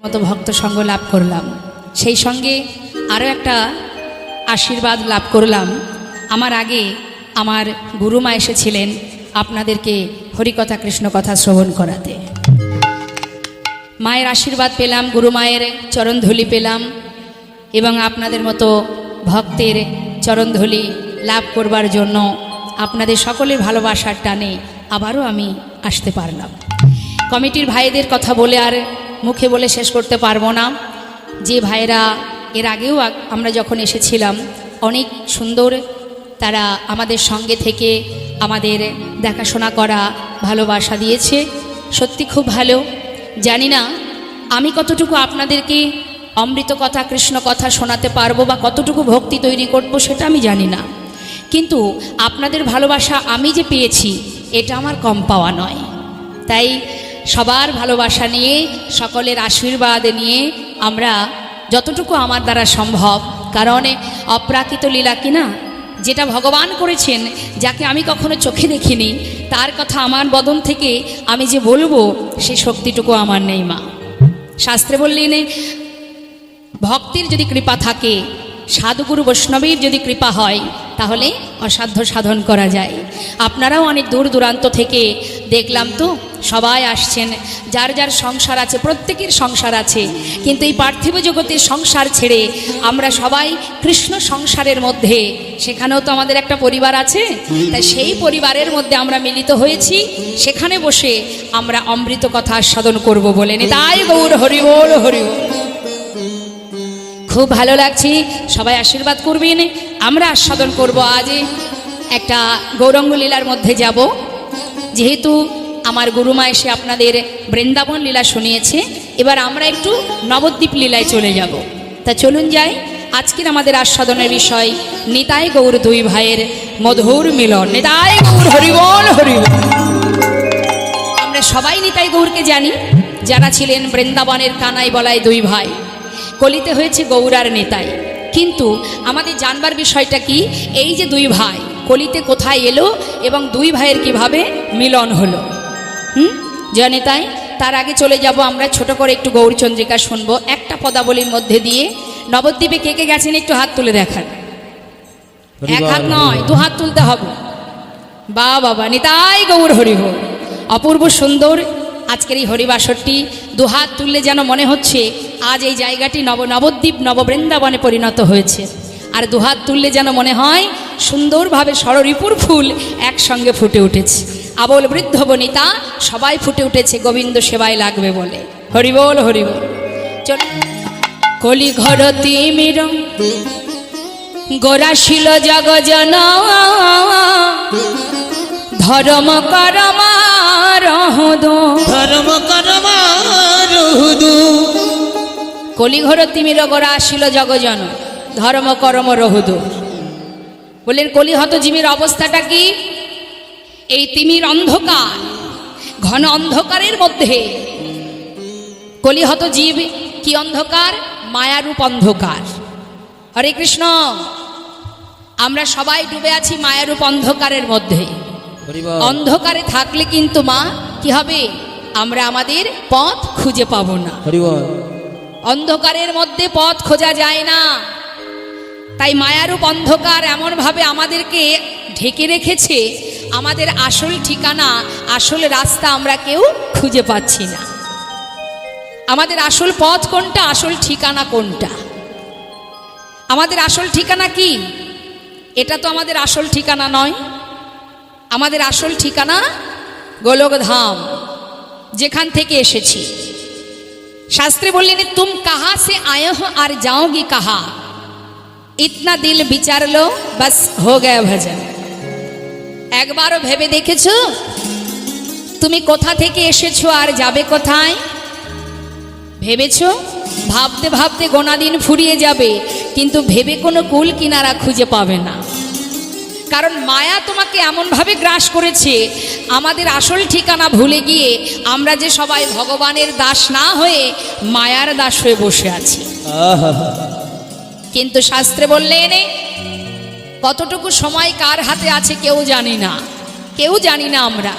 মতো ভক্ত সঙ্গ লাভ করলাম, সেই সঙ্গে আরও একটা আশীর্বাদ লাভ করলাম। আমার আগে আমার গুরুমা এসেছিলেন আপনাদেরকে হরিকথা কৃষ্ণকথা শ্রবণ করাতে। মায়ের আশীর্বাদ পেলাম, গুরুমায়ের চরণধূলি পেলাম এবং আপনাদের মতো ভক্তের চরণধূলি লাভ করবার জন্য আপনাদের সকলের ভালোবাসার টানে আবারও আমি আসতে পারলাম। কমিটির ভাইদের কথা বলে আর মুখে বলে শেষ করতে পারবো না। যে ভাইরা এর আগেও আমরা যখন এসেছিলাম অনেক সুন্দর তারা আমাদের সঙ্গে থেকে আমাদের দেখাশোনা করা, ভালোবাসা দিয়েছে, সত্যি খুব ভালো। জানি না আমি কতটুকু আপনাদেরকে অমৃত কথা কৃষ্ণ কথা শোনাতে পারবো বা কতটুকু ভক্তি তৈরি করবো সেটা আমি জানি না, কিন্তু আপনাদের ভালোবাসা আমি যে পেয়েছি এটা আমার কম পাওয়া নয়। তাই সবার ভালোবাসা নিয়ে, সকলের আশীর্বাদ নিয়ে আমরা যতটুকু আমার দ্বারা সম্ভব, কারণ অপ্রাকৃত লীলা কিনা, যেটা ভগবান করেছেন, যাকে আমি কখনো চোখে দেখিনি, তার কথা আমার বদন থেকে আমি যে বলবো সেই শক্তিটুকু আমার নেই মা। শাস্ত্রে বললেন ভক্তির যদি কৃপা থাকে, সাধুগুরু বৈষ্ণবের যদি কৃপা হয়, তাহলে অসাধ্য সাধন করা যায়। আপনারাও অনেক দূর দূরান্ত থেকে দেখলাম তো সবাই আসছেন, যার যার সংসার আছে, প্রত্যেকের সংসার আছে, কিন্তু এই পার্থিব জগতের সংসার ছেড়ে আমরা সবাই কৃষ্ণ সংসারের মধ্যে, সেখানেও তো আমাদের একটা পরিবার আছে, তাই সেই পরিবারের মধ্যে আমরা মিলিত হয়েছি। সেখানে বসে আমরা অমৃত কথা আস্বাদন করব বলেন, তাই গৌর হরি বল হরি বল। খুব ভালো লাগছে, সবাই আশীর্বাদ করবেন, আমরা আস্বাদন করব। আজ একটা গৌরাঙ্গ লীলার মধ্যে যাব। যেহেতু আমার গুরুমা এসে আপনাদের বৃন্দাবন লীলা শুনিয়েছে, এবার আমরা একটু নবদ্বীপ লীলায় চলে যাব। তা চলুন যাই। আজকের আমাদের আস্বাদনের বিষয় নিতাই গৌর দুই ভাইয়ের মধুর মিলন। নিতাই গৌর হরিবল হরিবল। আমরা সবাই নিতাই গৌরকে জানি, যারা ছিলেন বৃন্দাবনের কানাই বলায় দুই ভাই, কলিতে হয়েছে গৌর আর নিতাই। কিন্তু আমাদের জানবার বিষয়টা কি, এই যে দুই ভাই কলিতে কোথায় এলো এবং দুই ভাইয়ের কিভাবে মিলন হলো। জয় নিতাই। তার আগে চলে যাব আমরা ছোট করে একটু গৌরচন্দ্রিকা শুনবো একটা পদাবলীর মধ্যে দিয়ে। নবদ্বীপে কে কে গেছেন একটু হাত তুলে দেখান। এক হাত নয়, দু হাত তুলতে হবে। বা বাবা, নিতাই গৌর হরিহ। অপূর্ব সুন্দর আজকের এই হরিবাসরটি। দু হাত তুললে যেন মনে হচ্ছে আজ এই জায়গাটি নবদ্বীপ নববৃন্দাবনে পরিণত হয়েছে। আর দু হাত তুললে যেন মনে হয় সুন্দরভাবে ষড়রিপুর ফুল একসঙ্গে ফুটে উঠেছে। আবল বৃদ্ধ বনিতা সবাই ফুটে উঠেছে গোবিন্দ সেবায় লাগবে বলে। হরিবল হরিবল। চল। কলি ঘর তিমির গোরাশিল জগজন ধর্ম করমা রহুদু ধর্ম করমা রহুদু। কলিঘর তিমির গোরা আসিল জগজন ধর্ম করম রহুদু। বললেন কলিহত জীবের অবস্থাটা কি? এই তিমির অন্ধকার, ঘন অন্ধকারের মধ্যে কলিহত জীব কি অন্ধকার? মায়ারূপ অন্ধকার। হরে কৃষ্ণ। আমরা সবাই ডুবে আছি মায়ারূপ অন্ধকারের মধ্যে। অন্ধকারে থাকলে কিন্তু মা কি হবে? আমরা আমাদের পথ খুঁজে পাবো না। অন্ধকারের মধ্যে পথ খোঁজা যায় না। তাই মায়ারূপ অন্ধকার এমনভাবে আমাদেরকে ঢেকে রেখেছে, আমাদের আসল ঠিকানা, আসল রাস্তা আমরা কেউ খুঁজে পাচ্ছি না। আমাদের আসল পথ কোনটা, আসল ঠিকানা কোনটা? আমাদের আসল ঠিকানা কি? এটা তো আমাদের আসল ঠিকানা নয়। আমাদের আসল ঠিকানা গোলকধাম, যেখান থেকে এসেছি। শাস্ত্রে বললেন তুম কাহা সে আয়ে হো আর যাওগি কাহা, ইতনা দিল বিচার লো বাস হো গয়া ভজন। একবারও ভেবে দেখেছো তুমি কোথা থেকে এসেছো আর যাবে কোথায়? ভেবেছো? ভাবতে ভাবতে গোনা দিন ফুরিয়ে যাবে, কিন্তু ভেবে কোনো কুল কিনারা খুঁজে পাবে না। কারণ মায়া তোমাকে এমনভাবে গ্রাস করেছে, আমাদের আসল ঠিকানা ভুলে গিয়ে আমরা যে সবাই ভগবানের দাস না হয়ে মায়ার দাস হয়ে বসে আছি। কিন্তু শাস্ত্রে বললেন কতটুকু সময় কার হাতে আছে কেউ জানি না, কেউ জানি না আমরা।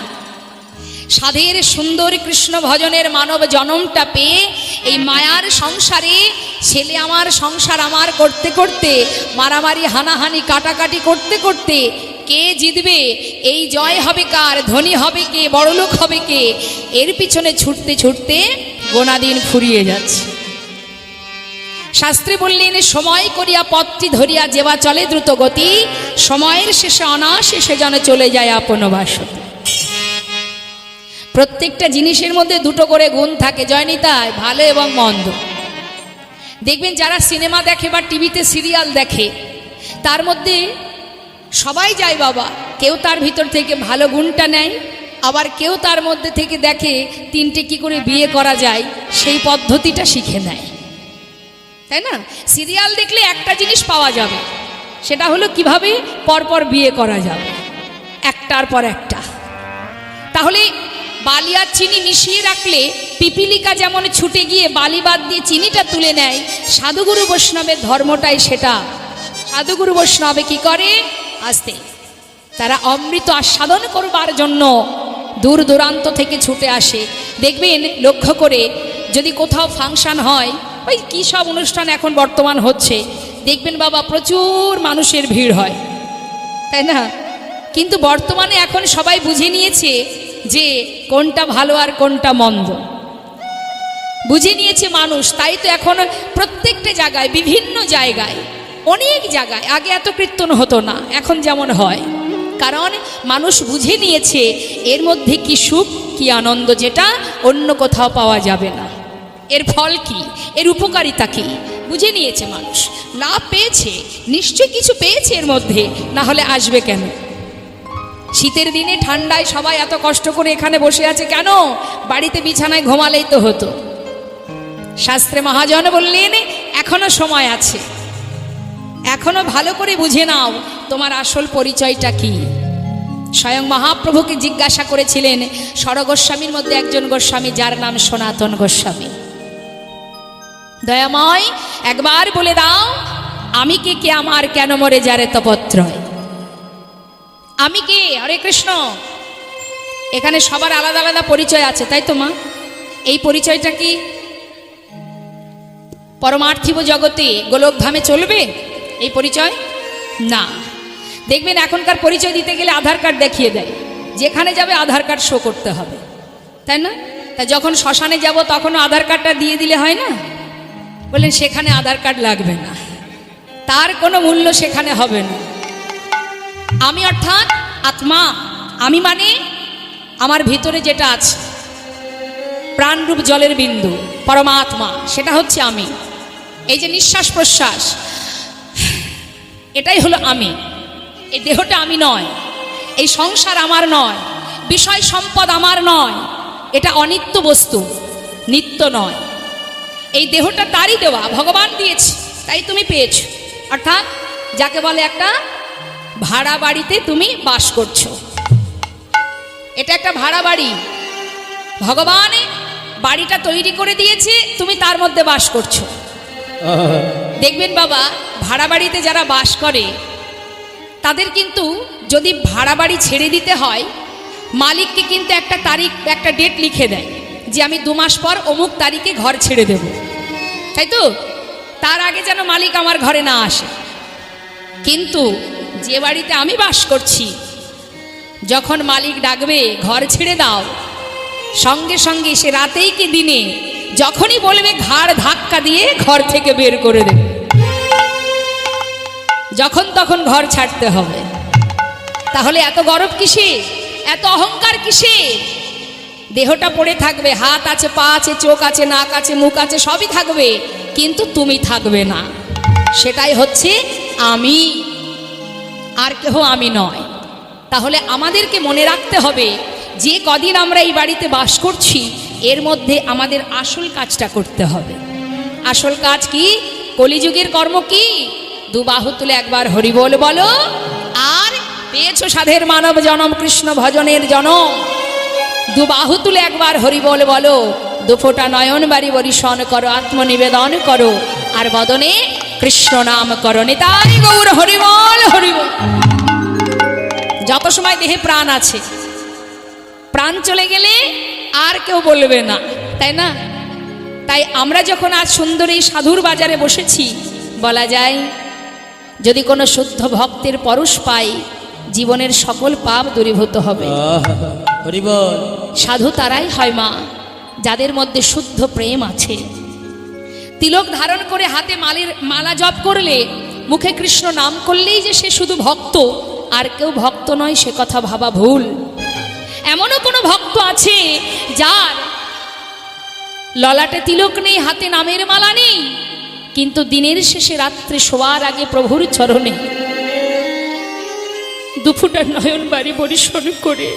সাধের সুন্দর কৃষ্ণ ভজনের মানব জনমটা পেয়ে এই মায়ার সংসারে ছেলে আমার সংসার আমার করতে করতে মারামারি হানাহানি কাটাকাটি করতে করতে কে জিতবে, এই জয় হবে কার, ধনী হবে কে, বড়লোক হবে কে, এর পিছনে ছুটতে ছুটতে গোনা দিন ফুরিয়ে যাচ্ছে। শাস্ত্রী বললেন, সময় করিয়া পথটি ধরিয়া যেবা চলে দ্রুত গতি, সময়ের শেষে অনাশেষে যেন চলে যায় আপন বাসতি। প্রত্যেকটা জিনিসের মধ্যে দুটো করে গুণ থাকে জয়নিতাই, ভালো এবং মন্দ। দেখবেন যারা সিনেমা দেখে বা টিভিতে সিরিয়াল দেখে, তার মধ্যে সবাই যায় বাবা, কেউ তার ভিতর থেকে ভালো গুণটা নেয়, আবার কেউ তার মধ্যে থেকে দেখে তিনটে কি করে বিয়ে করা যায় সেই পদ্ধতিটা শিখে নেয়, তাই না? সিরিয়াল দেখলে একটা জিনিস পাওয়া যাবে, সেটা হলো কিভাবে পরপর বিয়ে করা যাবে, একটার পর একটা। তাহলে বালি আর চিনি মিশিয়ে রাখলে পিপিলিকা যেমন ছুটে গিয়ে বালি বাদ দিয়ে চিনিটা তুলে নেয়, সাধুগুরু বৈষ্ণবের ধর্মটাই সেটা। সাধুগুরু বৈষ্ণবে কি করে, আসতে তারা অমৃত আস্বাদন করবার জন্য দূর দূরান্ত থেকে ছুটে আসে। দেখবেন লক্ষ্য করে, যদি কোথাও ফাংশন হয়, ওই কী সব অনুষ্ঠান এখন বর্তমান হচ্ছে, দেখবেন বাবা প্রচুর মানুষের ভিড় হয়, তাই না? কিন্তু বর্তমানে এখন সবাই বুঝে নিয়েছে যে কোনটা ভালো আর কোনটা মন্দ, বুঝে নিয়েছে মানুষ। তাই তো এখন প্রত্যেকটা জায়গায়, বিভিন্ন জায়গায়, অনেক জায়গায়, আগে এত কীর্তন হতো না, এখন যেমন হয়, কারণ মানুষ বুঝে নিয়েছে এর মধ্যে কি সুখ কি আনন্দ, যেটা অন্য কোথাও পাওয়া যাবে না। এর ফল কি, এর উপকারিতা কি বুঝে নিয়েছে মানুষ। লাভ পেয়েছে, নিশ্চয় কিছু পেয়েছে এর মধ্যে, না হলে আসবে কেন? শীতের দিনে ঠান্ডায় সবাই এত কষ্ট করে এখানে বসে আছে কেন? বাড়িতে বিছানায় ঘুমালেই তো হতো। শাস্ত্রে মহাজন বললেন, এখনো সময় আছে, এখনো ভালো করে বুঝে নাও তোমার আসল পরিচয়টা কি। স্বয়ং মহাপ্রভুকে জিজ্ঞাসা করেছিলেন ষড়গোস্বামীর মধ্যে একজন গোস্বামী, যার নাম সনাতন গোস্বামী, দয়াময় একবার বলে দাও আমি কে আমার কেন মরে যারে তপত্রয়। আমি কে? হরে কৃষ্ণ। এখানে সবার আলাদা আলাদা পরিচয় আছে, তাই তো মা? এই পরিচয়টা কি পরমার্থিব জগতে গোলকধামে চলবে এই পরিচয়? না। দেখবেন এখনকার পরিচয় দিতে গেলে আধার কার্ড দেখিয়ে দেয়, যেখানে যাবে আধার কার্ড শো করতে হবে, তাই না? তা যখন শ্মশানে যাব তখনও আধার কার্ডটা দিয়ে দিলে হয় না? বললেন সেখানে আধার কার্ড লাগবে না, তার কোনো মূল্য সেখানে হবে না। আমি অর্থাৎ আত্মা, আমি মানে আমার ভিতরে যেটা আছে প্রাণরূপ জলের বিন্দু পরমাত্মা, সেটা হচ্ছে আমি। এই যে নিঃশ্বাস প্রশ্বাস, এটাই হলো আমি। এই দেহটা আমি নয়, এই সংসার আমার নয়, বিষয় সম্পদ আমার নয়, এটা অনিত্য বস্তু, নিত্য নয়। এই দেহটা তারই দেওয়া, ভগবান দিয়েছে, তাই তুমি পেয়েছো। অর্থাৎ যাকে বলে একটা ভাড়া বাড়িতে তুমি বাস করছো, এটা একটা ভাড়া বাড়ি। ভগবান বাড়িটা তৈরি করে দিয়েছে, তুমি তার মধ্যে বাস করছো। দেখবেন বাবা, ভাড়া বাড়িতে যারা বাস করে তাদের কিন্তু যদি ভাড়া বাড়ি ছেড়ে দিতে হয়, মালিককে কিন্তু একটা তারিখ, একটা ডেট লিখে দেয় যে আমি 2 মাস পর অমুক তারিখে ঘর ছেড়ে দেব, তাই তো? তার আগে যেন মালিক আমার ঘরে না আসে। কিন্তু যে বাড়িতে আমি বাস করছি, যখন মালিক ডাকবে ঘর ছেড়ে দাও, সঙ্গে সঙ্গে সে রাতেই কি দিনে যখনই বলবে ঘাড় ধাক্কা দিয়ে ঘর থেকে বের করে দেবে, যখন তখন ঘর ছাড়তে হবে। তাহলে এত গর্ব কিসে, এত অহংকার কিসে? দেহটা পড়ে থাকবে, হাত আছে, পা আছে, চোখ আছে, নাক আছে, মুখ আছে, সবই থাকবে, কিন্তু তুমি থাকবে না। সেটাই হচ্ছে আমি, আর কেহ আমি নয়। তাহলে আমাদেরকে মনে রাখতে হবে যে কদিন আমরা এই বাড়িতে বাস করছি, এর মধ্যে আমাদের আসল কাজটা করতে হবে। আসল কাজ কি? কলিযুগের কর্ম কি? 2 বাহু তুলে একবার হরি বল বলো, আর পেয়েছো সাধের মানব জনম, কৃষ্ণ ভজনের জনম। 2 বাহু তুলে একবার হরি বল বলো, 2 ফোঁটা নয়ন বাড়ি বরিশন করো, আত্মনিবেদন করো, আর বদনে কৃষ্ণ নাম করো। নিতাই গৌর হরি বল, হরি বল। যত সময় দেহে প্রাণ আছে প্রাণ চলে গেলে আর কেউ বলবে না, তাই না? তাই আমরা যখন আজ সুন্দর এই সাধুর বাজারে বসেছি, বলা যায় যদি কোনো শুদ্ধ ভক্তের পরশ পাই, জীবনের সকল পাপ দূরীভূত হবে। হরি বল। সাধু তারাই হয় মা, যাদের মধ্যে শুদ্ধ প্রেম আছে। তিলক ধারণ করে হাতে মালা জপ করলে, মুখে কৃষ্ণ নাম করলেই যে সে শুধু ভক্ত, আর কেউ ভক্ত নয়, সে কথা ভাবা ভুল। এমনও কোনো ভক্ত আছে যার ললাটে তিলক নেই, হাতে নামের মালা নেই, কিন্তু দিনের শেষে রাত্রে শোয়ার আগে প্রভুর চরণে দুফুটা নয়ন বাড়ি পরিশোধ করে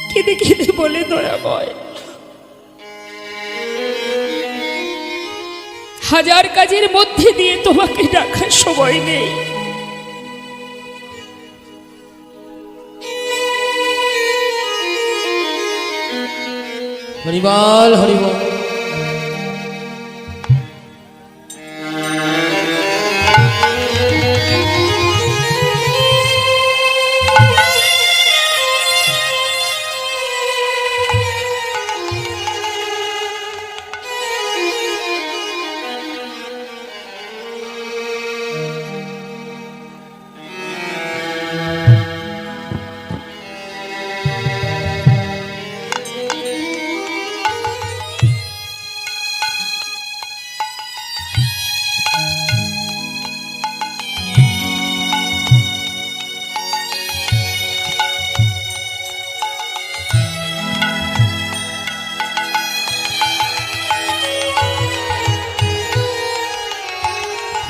কেঁদে কেঁদে বলে, দয়াময়, হাজার কাজের মধ্যে দিয়ে তোমাকে ডাকার সময় নেই। হরি বল, হরি বল।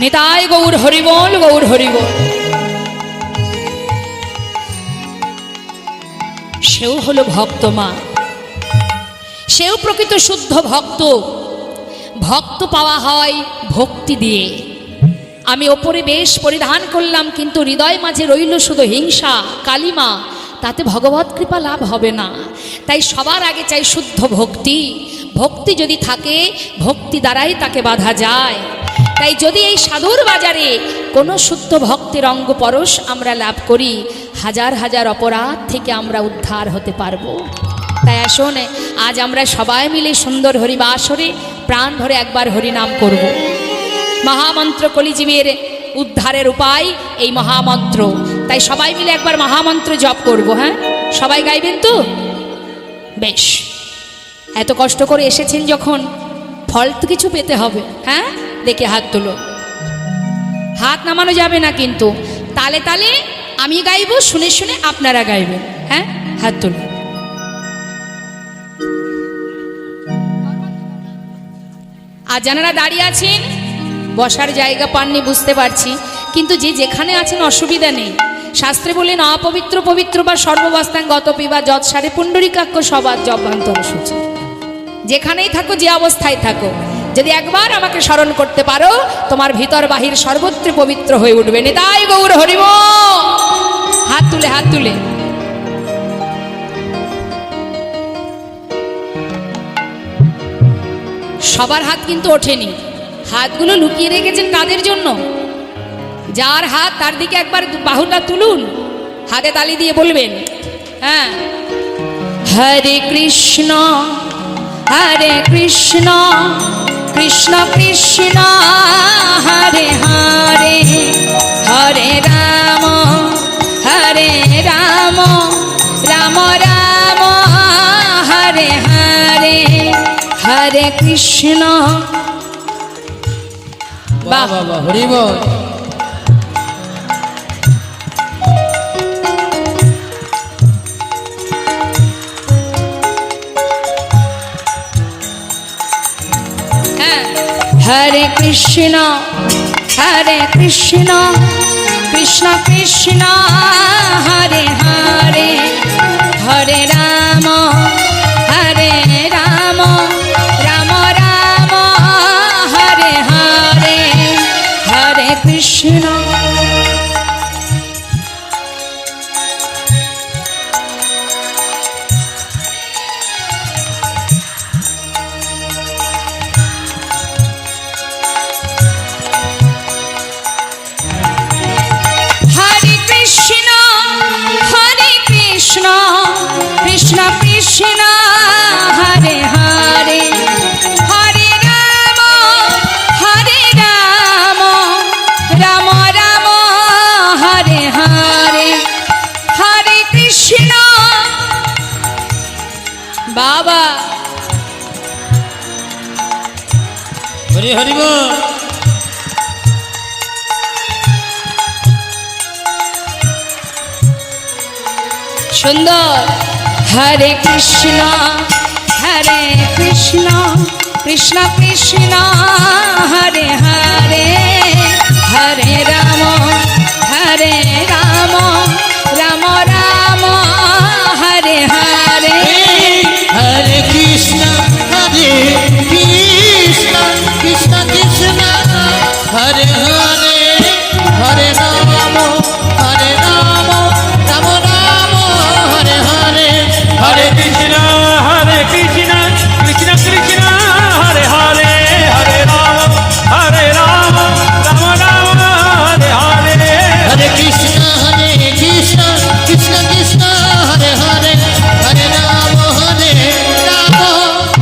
নিতাই গৌর হরিবল, গৌর হরিবল। সেও হলো ভক্ত মা, সেও প্রকৃত শুদ্ধ ভক্ত। ভক্ত পাওয়া হয় ভক্তি দিয়ে। আমি ওপরে বেশ পরিধান করলাম, কিন্তু হৃদয় মাঝে রইল শুধু হিংসা, কালিমা, তাতে ভগবত কৃপা লাভ হবে না। তাই সবার আগে চাই শুদ্ধ ভক্তি। ভক্তি যদি থাকে, ভক্তি দ্বারাই তাকে বাধা যায়। তাই যদি এই সাধুর বাজারে কোনো শুদ্ধ ভক্তের অঙ্গ পরশ আমরা লাভ করি, হাজার হাজার অপরাধ থেকে আমরা উদ্ধার হতে পারবো। তাই আসুন আজ আমরা সবাই মিলে সুন্দর হরিবাসরে প্রাণ ভরে একবার হরিনাম করব। মহামন্ত্র কলিজীবের উদ্ধারের উপায় এই মহামন্ত্র। তাই সবাই মিলে একবার মহামন্ত্র জপ করব। হ্যাঁ, সবাই গাইবেন তো? বেশ, এত কষ্ট করে এসেছেন যখন, ফল তো কিছু পেতে হবে। হ্যাঁ, দেখে হাত তুলো। হাত নামানো যাবে না, কিন্তু তালে তালে আমি গাইব, শুনে শুনে আপনারা গাইবেন। হ্যাঁ, হাত তুলো। আর যারা দাঁড়িয়ে আছেন, বসার জায়গা পাননি বুঝতে পারছি, কিন্তু যে যেখানে আছেন অসুবিধা নেই। শাস্ত্রে বলেন অপবিত্র পবিত্র বা সর্ববস্থাঙ্গত পিবা যৎসারে পুণ্ডরিকাক্ষ সবার জবান্তর সূচি। যেখানেই থাকো, যে অবস্থায় থাকো, যদি একবার আমাকে স্মরণ করতে পারো, তোমার ভিতর বাহির সর্বত্র পবিত্র হয়ে উঠবে। নিতাই গৌর হরিব। হাত তুলে, হাত তুলে। সবার হাত কিন্তু ওঠেনি, হাতগুলো লুকিয়ে রেখেছেন কাদের জন্য? যার হাত তার দিকে একবার বাহুটা তুলুন, হাতে তালি দিয়ে বলবেন, হ্যাঁ, হরে কৃষ্ণ হরে কৃষ্ণ কৃষ্ণ কৃষ্ণ হরে হরে, হরে রাম রাম রাম হরে হরে, হরে কৃষ্ণ। বাবা হরি বল। হরে কৃষ্ণ কৃষ্ণ কৃষ্ণ হরে হরে, হরে রাম রাম রাম হরে হরে, হরে কৃষ্ণ। কৃষ্ণ কৃষ্ণ কৃষ্ণ হরে হরে হরে রাম রাম রাম হরে হরে হরে কৃষ্ণ। বাবা হরি হরি বল। সুন্দর। হরে কৃষ্ণ কৃষ্ণ কৃষ্ণ হরে হরে হরে রাম রাম রাম হরে হরে হরে কৃষ্ণ কৃষ্ণ কৃষ্ণ হরে হরে হরে রাম রাম রাম হরে হরে हरे कृष्णा कृष्ण कृष्ण हरे हरे हरे राम राम राम हरे हरे हरे कृष्ण कृष्ण कृष्ण हरे हरे हरे राम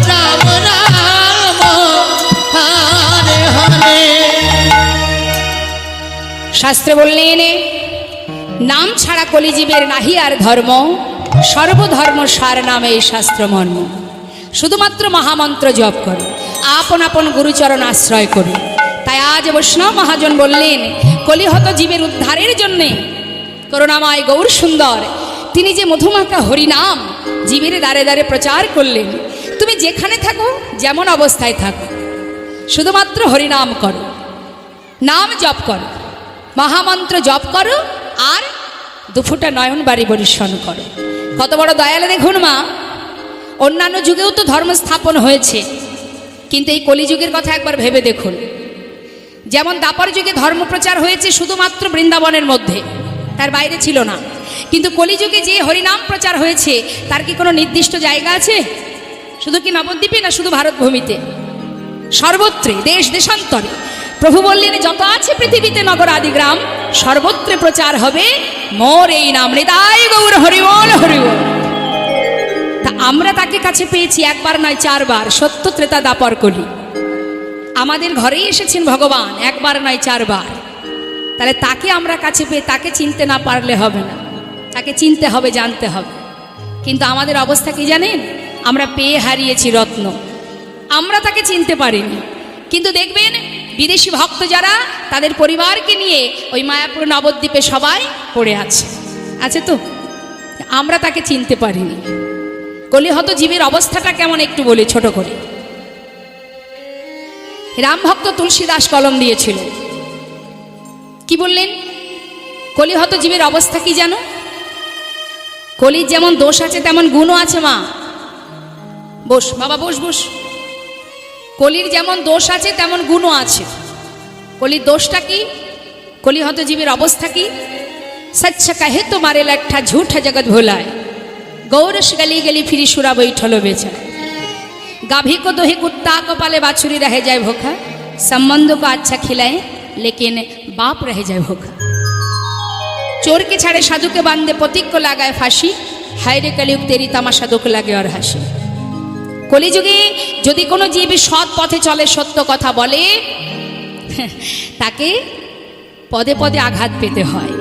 राम राम हरे हरे। শাস্ত্রে বললেন নাম ছাড়া কলিজীবের নাহি আর ধর্ম, সর্বধর্ম সার নামে এই শাস্ত্র মর্ম। শুধুমাত্র মহামন্ত্র জপ করো, আপন আপন গুরুচরণ আশ্রয় করো। তাই আজ বৈষ্ণব মহাজন বললেন কলিহত জীবের উদ্ধারের জন্যে করুণাময় গৌর সুন্দর তিনি যে মধুমাখা হরিনাম জীবের দ্বারে দ্বারে প্রচার করলেন। তুমি যেখানে থাকো, যেমন অবস্থায় থাকো, শুধুমাত্র হরিনাম করো, নাম জপ করো, মহামন্ত্র জপ করো, আর দুফুটা নয়ন বাড়ি বরিশন করো। কত বড় দয়ালে দেখুন মা। অন্যান্য যুগেও তো ধর্ম স্থাপন হয়েছে, কিন্তু এই কলিযুগের কথা একবার ভেবে দেখুন। যেমন দাপর যুগে ধর্ম প্রচার হয়েছে শুধুমাত্র বৃন্দাবনের মধ্যে, তার বাইরে ছিল না। কিন্তু কলিযুগে যে হরিনাম প্রচার হয়েছে তার কি কোনো নির্দিষ্ট জায়গা আছে? শুধু কি নবদ্বীপে, না শুধু ভারতভূমিতে? সর্বত্রে, দেশ দেশান্তরে। প্রভু বললেন যত আছে পৃথিবীতে নগর আদি গ্রাম, সর্বত্রে প্রচার হবে মোর এই নাম। হৃদয় গৌর হরিবল হরিবল। তা আমরা তাকে কাছে পেয়েছি একবার নয়, চারবার। সত্য ত্রেতা দাপর কলি আমাদের ঘরেই এসেছেন ভগবান, একবার নয় চারবার। তাহলে তাকে আমরা কাছে পেয়ে তাকে চিনতে না পারলে হবে না, তাকে চিনতে হবে, জানতে হবে। কিন্তু আমাদের অবস্থা কি জানেন? আমরা পেয়ে হারিয়েছি রত্ন, আমরা তাকে চিনতে পারিনি। কিন্তু দেখবেন বিদেশি ভক্ত যারা, তাদের পরিবারকে নিয়ে ওই মায়াপুর নবদ্বীপে সবাই পড়ে আছে তো, আমরা তাকে চিনতে পারিনি। কলিহত জীবের অবস্থাটা কেমন একটু বলি ছোট করে। রামভক্ত তুলসীদাস কলম দিয়েছিল, কি বললেন? কলিহত জীবের অবস্থা কি জানো? কলির যেমন দোষ আছে তেমন গুণও আছে মা। বস বাবা, বস বস। কলির যেমন দোষ আছে তেমন গুণও আছে। কলির দোষটা কি? কলিহত জীবের অবস্থা কি? সচ্চ কহে তো মারে লঠা ঝুঠ জগৎ ভোলায়, गौरस गली गली फिरी सुरा बैठलो बेचा, गाभी को दोहे कुत्ता को पाले बाछुरी रह जाए भूखा, संबंध को अच्छा खिलाए लेकिन बाप रह जाए भूखा, चोर के छाड़े साधु के बांधे पथिक को लगाए फांसी, हाय रे कलियुग तेरी तमाशा दुख लागे और हासि। कलिजुगे यदि कोनो जीवी सৎ पथे चले सत्य कथा बोले ताके पदे पदे आघात पेते हय।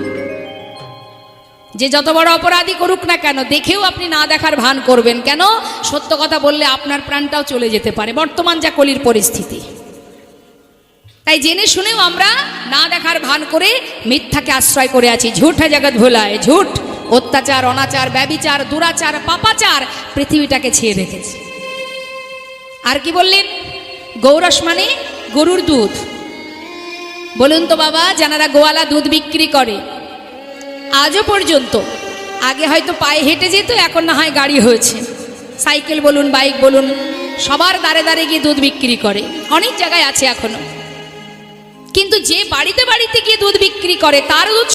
যে যত বড় অপরাধী করুক না কেন দেখেও আপনি না দেখার ভান করবেন। কেন? সত্য কথা বললে আপনার প্রাণটাও চলে যেতে পারে, বর্তমান যা কলির পরিস্থিতি। তাই জেনে শুনেও আমরা না দেখার ভান করে মিথ্যাকে আশ্রয় করে আছি। ঝুঠা জগৎ ভোলায়, ঝুঠ, অত্যাচার, অনাচার, ব্যভিচার, দুরাচার, পাপাচার পৃথিবীটাকে ছেয়ে রেখেছে। আর কি বললেন? গৌরস মানে গরুর দুধ। বলুন তো বাবা, যারা গোয়ালা দুধ বিক্রি করে আজও পর্যন্ত, আগে হয়তো পায়ে হেঁটে যেত, এখন না হয় গাড়ি হয়েছে, সাইকেল বলুন, বাইক বলুন, সবার দাঁড়ে দাঁড়ে গিয়ে দুধ বিক্রি করে, অনেক জায়গায় আছে এখনো। কিন্তু যে বাড়িতে বাড়িতে গিয়ে দুধ বিক্রি করে তার দুধ